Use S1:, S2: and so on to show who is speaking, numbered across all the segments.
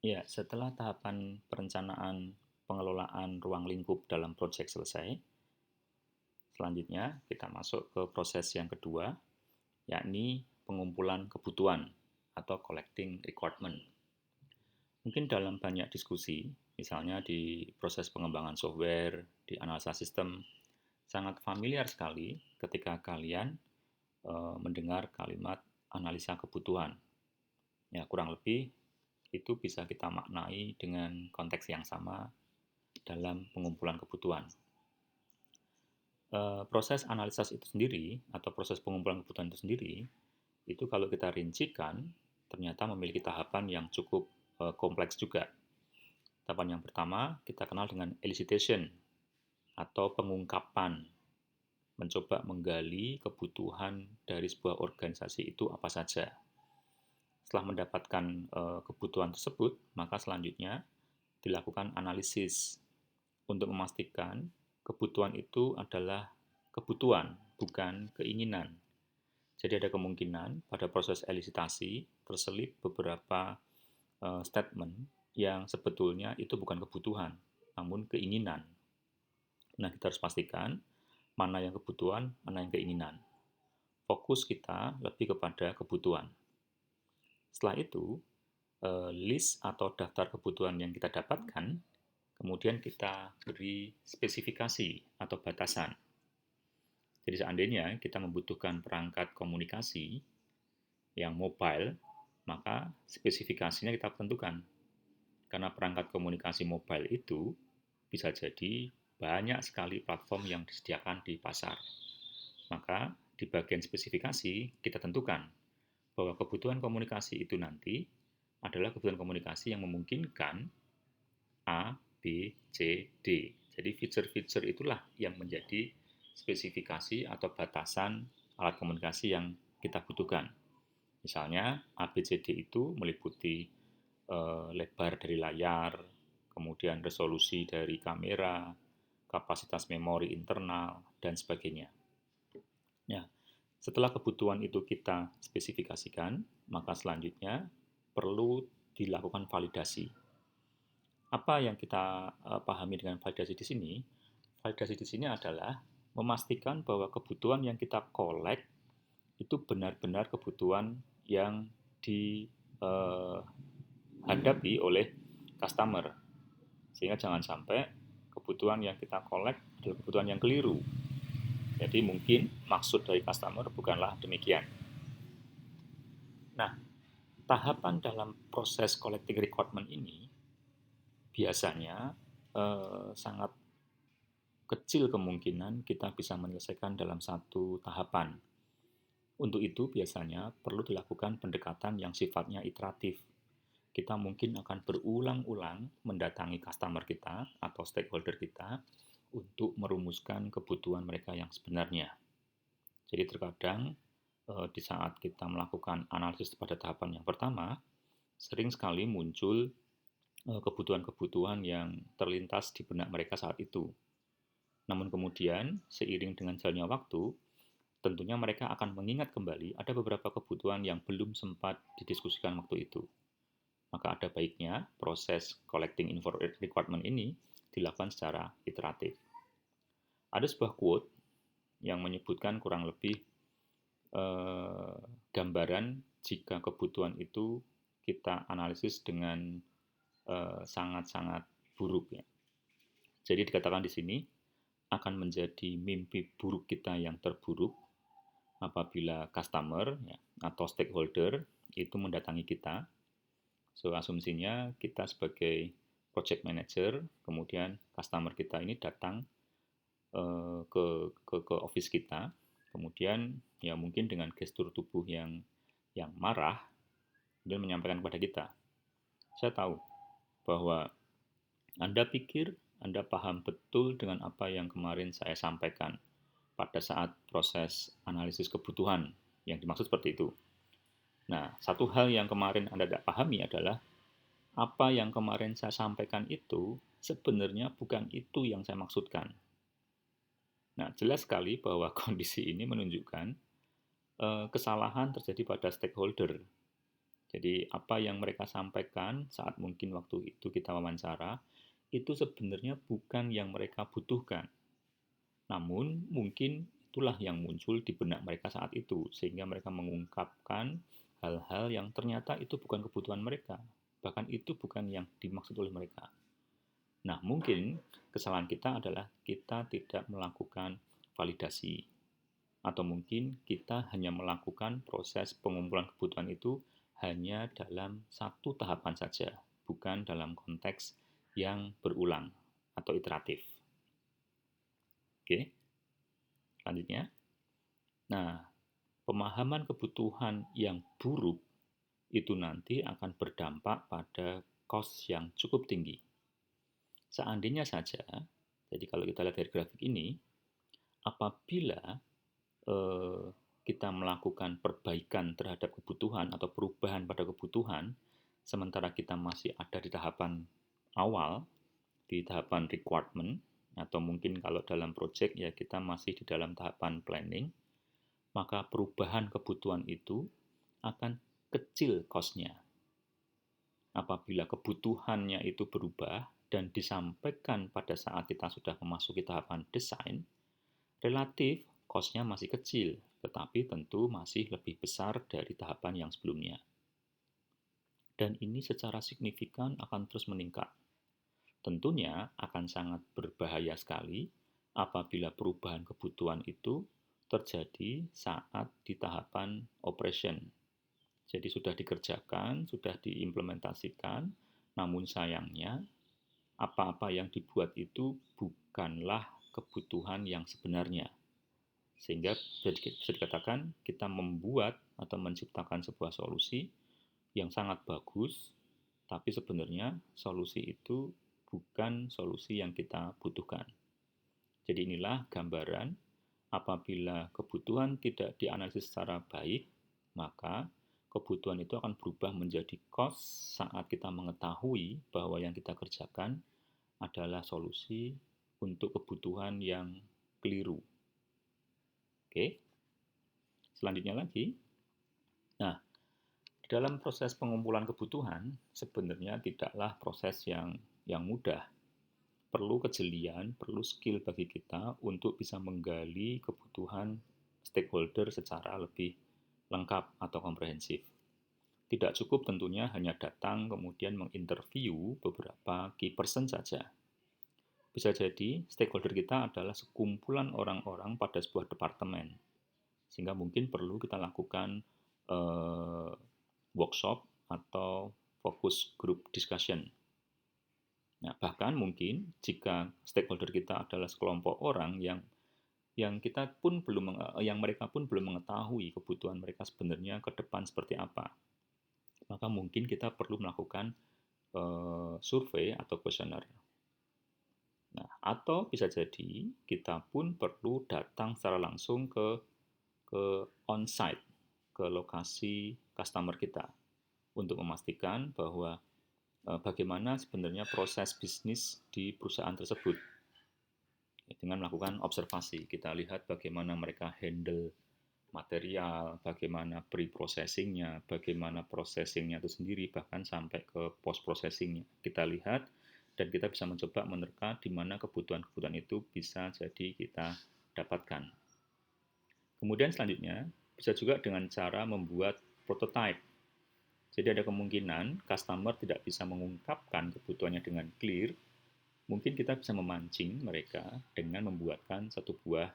S1: Ya, setelah tahapan perencanaan pengelolaan ruang lingkup dalam proyek selesai, selanjutnya kita masuk ke proses yang kedua, yakni pengumpulan kebutuhan atau collecting requirement. Mungkin dalam banyak diskusi, misalnya di proses pengembangan software, di analisa sistem, sangat familiar sekali ketika kalian mendengar kalimat analisa kebutuhan. Ya, kurang lebih itu bisa kita maknai dengan konteks yang sama dalam pengumpulan kebutuhan. Proses analisis itu sendiri atau proses pengumpulan kebutuhan itu sendiri itu kalau kita rincikan ternyata memiliki tahapan yang cukup kompleks juga. Tahapan yang pertama kita kenal dengan elicitation atau pengungkapan, mencoba menggali kebutuhan dari sebuah organisasi itu apa saja. Setelah mendapatkan kebutuhan tersebut, maka selanjutnya dilakukan analisis untuk memastikan kebutuhan itu adalah kebutuhan, bukan keinginan. Jadi ada kemungkinan pada proses elisitasi terselip beberapa statement yang sebetulnya itu bukan kebutuhan, namun keinginan. Nah, kita harus pastikan mana yang kebutuhan, mana yang keinginan. Fokus kita lebih kepada kebutuhan. Setelah itu, list atau daftar kebutuhan yang kita dapatkan, kemudian kita beri spesifikasi atau batasan. Jadi seandainya kita membutuhkan perangkat komunikasi yang mobile, maka spesifikasinya kita tentukan. Karena perangkat komunikasi mobile itu bisa jadi banyak sekali platform yang disediakan di pasar. Maka di bagian spesifikasi kita tentukan bahwa kebutuhan komunikasi itu nanti adalah kebutuhan komunikasi yang memungkinkan A, B, C, D. Jadi fitur-fitur itulah yang menjadi spesifikasi atau batasan alat komunikasi yang kita butuhkan. Misalnya A, B, C, D itu meliputi lebar dari layar, kemudian resolusi dari kamera, kapasitas memori internal, dan sebagainya. Ya, setelah kebutuhan itu kita spesifikasikan, maka selanjutnya perlu dilakukan validasi. Apa yang kita pahami dengan validasi di sini? Validasi di sini adalah memastikan bahwa kebutuhan yang kita collect itu benar-benar kebutuhan yang dihadapi oleh customer. Sehingga jangan sampai kebutuhan yang kita collect adalah kebutuhan yang keliru. Jadi mungkin maksud dari customer bukanlah demikian. Nah, tahapan dalam proses collecting requirement ini biasanya sangat kecil kemungkinan kita bisa menyelesaikan dalam satu tahapan. Untuk itu biasanya perlu dilakukan pendekatan yang sifatnya iteratif. Kita mungkin akan berulang-ulang mendatangi customer kita atau stakeholder kita untuk merumuskan kebutuhan mereka yang sebenarnya. Jadi terkadang di saat kita melakukan analisis pada tahapan yang pertama, sering sekali muncul kebutuhan-kebutuhan yang terlintas di benak mereka saat itu. Namun kemudian, seiring dengan jalannya waktu, tentunya mereka akan mengingat kembali ada beberapa kebutuhan yang belum sempat didiskusikan waktu itu. Maka ada baiknya proses collecting info requirement ini dilakukan secara iteratif. Ada sebuah quote yang menyebutkan kurang lebih gambaran jika kebutuhan itu kita analisis dengan sangat-sangat buruk ya. Jadi dikatakan di sini akan menjadi mimpi buruk kita yang terburuk apabila customer ya, atau stakeholder itu mendatangi kita. So asumsinya kita sebagai project manager, kemudian customer kita ini datang ke office kita, kemudian ya mungkin dengan gestur tubuh yang marah, kemudian menyampaikan kepada kita, saya tahu bahwa Anda pikir Anda paham betul dengan apa yang kemarin saya sampaikan pada saat proses analisis kebutuhan yang dimaksud seperti itu. Nah, satu hal yang kemarin Anda tidak pahami adalah apa yang kemarin saya sampaikan itu sebenarnya bukan itu yang saya maksudkan. Nah, jelas sekali bahwa kondisi ini menunjukkan kesalahan terjadi pada stakeholder. Jadi apa yang mereka sampaikan saat mungkin waktu itu kita wawancara, itu sebenarnya bukan yang mereka butuhkan. Namun mungkin itulah yang muncul di benak mereka saat itu, sehingga mereka mengungkapkan hal-hal yang ternyata itu bukan kebutuhan mereka. Bahkan itu bukan yang dimaksud oleh mereka. Nah, mungkin kesalahan kita adalah kita tidak melakukan validasi. Atau mungkin kita hanya melakukan proses pengumpulan kebutuhan itu hanya dalam satu tahapan saja, bukan dalam konteks yang berulang atau iteratif. Oke, selanjutnya. Nah, pemahaman kebutuhan yang buruk itu nanti akan berdampak pada cost yang cukup tinggi. Seandainya saja, jadi kalau kita lihat dari grafik ini, apabila kita melakukan perbaikan terhadap kebutuhan atau perubahan pada kebutuhan, sementara kita masih ada di tahapan awal, di tahapan requirement, atau mungkin kalau dalam project ya kita masih di dalam tahapan planning, maka perubahan kebutuhan itu akan kecil cost-nya. Apabila kebutuhannya itu berubah dan disampaikan pada saat kita sudah memasuki tahapan desain, relatif cost-nya masih kecil, tetapi tentu masih lebih besar dari tahapan yang sebelumnya. Dan ini secara signifikan akan terus meningkat. Tentunya akan sangat berbahaya sekali apabila perubahan kebutuhan itu terjadi saat di tahapan operation. Jadi sudah dikerjakan, sudah diimplementasikan, namun sayangnya apa-apa yang dibuat itu bukanlah kebutuhan yang sebenarnya. Sehingga bisa dikatakan kita membuat atau menciptakan sebuah solusi yang sangat bagus, tapi sebenarnya solusi itu bukan solusi yang kita butuhkan. Jadi inilah gambaran apabila kebutuhan tidak dianalisis secara baik, maka kebutuhan itu akan berubah menjadi cost saat kita mengetahui bahwa yang kita kerjakan adalah solusi untuk kebutuhan yang keliru. Oke, selanjutnya lagi. Nah, dalam proses pengumpulan kebutuhan sebenarnya tidaklah proses yang mudah. Perlu kejelian, perlu skill bagi kita untuk bisa menggali kebutuhan stakeholder secara lebih lengkap atau komprehensif. Tidak cukup tentunya hanya datang kemudian menginterview beberapa key person saja. Bisa jadi stakeholder kita adalah sekumpulan orang-orang pada sebuah departemen, sehingga mungkin perlu kita lakukan workshop atau fokus group discussion. Nah, bahkan mungkin jika stakeholder kita adalah sekelompok orang yang mereka pun belum mengetahui kebutuhan mereka sebenarnya ke depan seperti apa, maka mungkin kita perlu melakukan survei atau kuesioner. Nah, atau bisa jadi kita pun perlu datang secara langsung ke on-site, ke lokasi customer kita untuk memastikan bahwa bagaimana sebenarnya proses bisnis di perusahaan tersebut. Dengan melakukan observasi, kita lihat bagaimana mereka handle material, bagaimana pre-processingnya, bagaimana processingnya itu sendiri, bahkan sampai ke post-processingnya. Kita lihat dan kita bisa mencoba menerka di mana kebutuhan-kebutuhan itu bisa jadi kita dapatkan. Kemudian selanjutnya, bisa juga dengan cara membuat prototype. Jadi ada kemungkinan customer tidak bisa mengungkapkan kebutuhannya dengan clear, mungkin kita bisa memancing mereka dengan membuatkan satu buah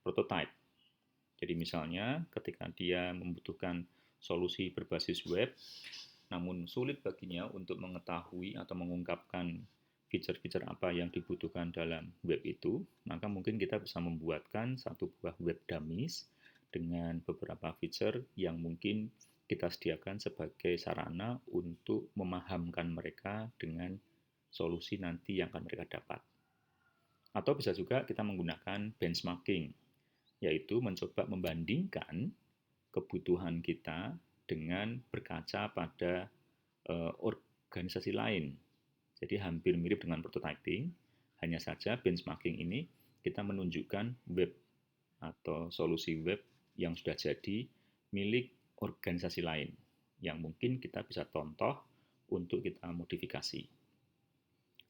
S1: prototype. Jadi misalnya ketika dia membutuhkan solusi berbasis web, namun sulit baginya untuk mengetahui atau mengungkapkan fitur-fitur apa yang dibutuhkan dalam web itu, maka mungkin kita bisa membuatkan satu buah web dummies dengan beberapa fitur yang mungkin kita sediakan sebagai sarana untuk memahamkan mereka dengan solusi nanti yang akan mereka dapat. Atau bisa juga kita menggunakan benchmarking, yaitu mencoba membandingkan kebutuhan kita dengan berkaca pada organisasi lain. Jadi hampir mirip dengan prototyping, hanya saja benchmarking ini kita menunjukkan web atau solusi web yang sudah jadi milik organisasi lain. yang mungkin kita bisa contoh untuk kita modifikasi.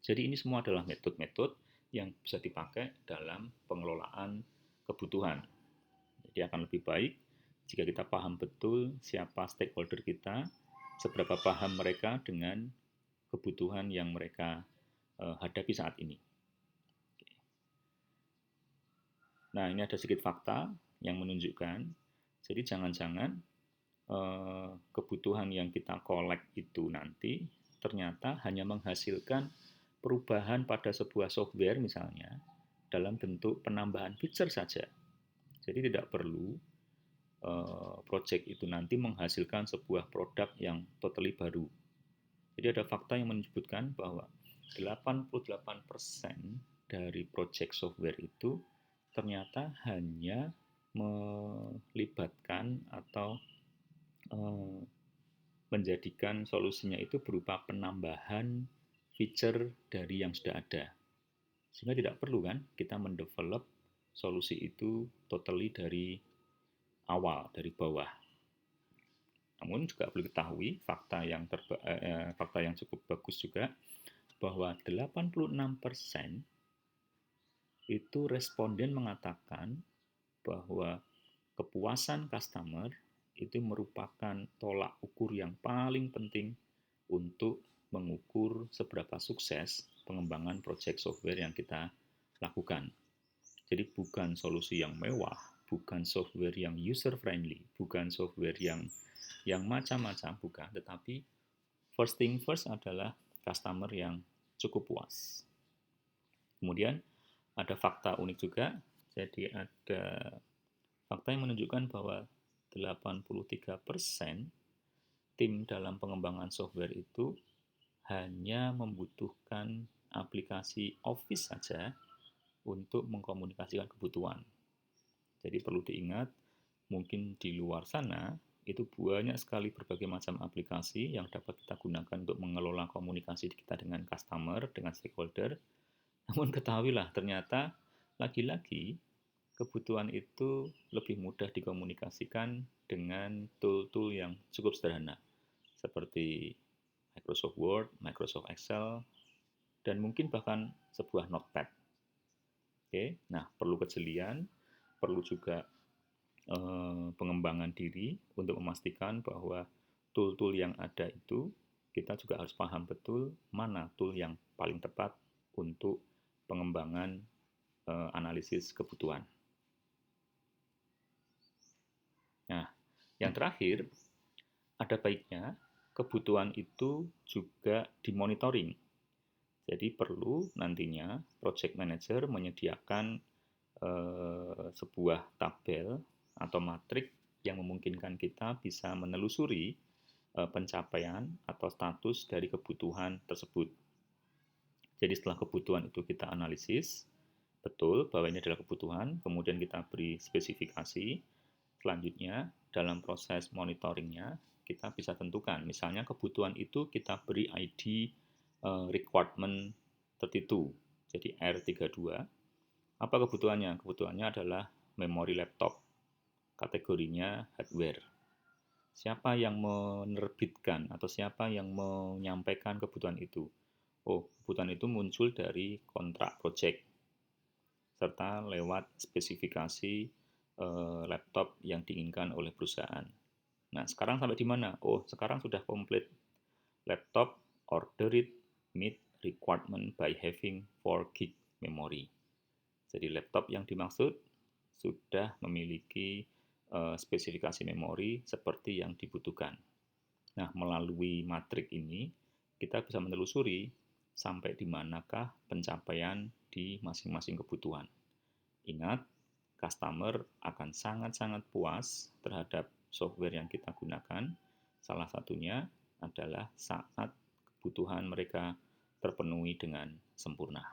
S1: Jadi ini semua adalah metode-metode yang bisa dipakai dalam pengelolaan kebutuhan. Jadi akan lebih baik jika kita paham betul siapa stakeholder kita, seberapa paham mereka dengan kebutuhan yang mereka hadapi saat ini. Nah, ini ada sedikit fakta yang menunjukkan, jadi jangan-jangan kebutuhan yang kita collect itu nanti ternyata hanya menghasilkan perubahan pada sebuah software misalnya dalam bentuk penambahan feature saja. Jadi tidak perlu project itu nanti menghasilkan sebuah produk yang totally baru. Jadi ada fakta yang menyebutkan bahwa 88% dari project software itu ternyata hanya melibatkan atau menjadikan solusinya itu berupa penambahan feature dari yang sudah ada. Sehingga tidak perlu kan kita mendevelop solusi itu totally dari awal, dari bawah. Namun juga perlu diketahui fakta yang cukup bagus juga bahwa 86% itu responden mengatakan bahwa kepuasan customer itu merupakan tolak ukur yang paling penting untuk mengukur seberapa sukses pengembangan project software yang kita lakukan. Jadi bukan solusi yang mewah, bukan software yang user friendly, bukan software yang macam-macam, bukan, tetapi first thing first adalah customer yang cukup puas. Kemudian ada fakta unik juga, jadi ada fakta yang menunjukkan bahwa 83% tim dalam pengembangan software itu hanya membutuhkan aplikasi Office saja untuk mengkomunikasikan kebutuhan. Jadi perlu diingat, mungkin di luar sana itu banyak sekali berbagai macam aplikasi yang dapat kita gunakan untuk mengelola komunikasi kita dengan customer, dengan stakeholder. Namun ketahuilah ternyata lagi-lagi kebutuhan itu lebih mudah dikomunikasikan dengan tool-tool yang cukup sederhana seperti Microsoft Word, Microsoft Excel, dan mungkin bahkan sebuah notepad. Oke, nah perlu kejelian, perlu juga pengembangan diri untuk memastikan bahwa tool-tool yang ada itu kita juga harus paham betul mana tool yang paling tepat untuk pengembangan analisis kebutuhan. Nah, yang terakhir, ada baiknya kebutuhan itu juga dimonitoring. Jadi perlu nantinya project manager menyediakan sebuah tabel atau matrik yang memungkinkan kita bisa menelusuri pencapaian atau status dari kebutuhan tersebut. Jadi setelah kebutuhan itu kita analisis, betul bahwa ini adalah kebutuhan, kemudian kita beri spesifikasi, selanjutnya dalam proses monitoringnya kita bisa tentukan, misalnya kebutuhan itu kita beri ID requirement 32, jadi R32. Apa kebutuhannya? Kebutuhannya adalah memori laptop, kategorinya hardware. Siapa yang menerbitkan atau siapa yang menyampaikan kebutuhan itu? Oh, kebutuhan itu muncul dari kontrak project serta lewat spesifikasi laptop yang diinginkan oleh perusahaan. Nah, sekarang sampai di mana? Oh, sekarang sudah komplit. Laptop ordered meet requirement by having 4 GB memory. Jadi laptop yang dimaksud sudah memiliki spesifikasi memori seperti yang dibutuhkan. Nah, melalui matrik ini kita bisa menelusuri sampai di manakah pencapaian di masing-masing kebutuhan. Ingat, customer akan sangat-sangat puas terhadap software yang kita gunakan. Salah satunya adalah saat kebutuhan mereka terpenuhi dengan sempurna.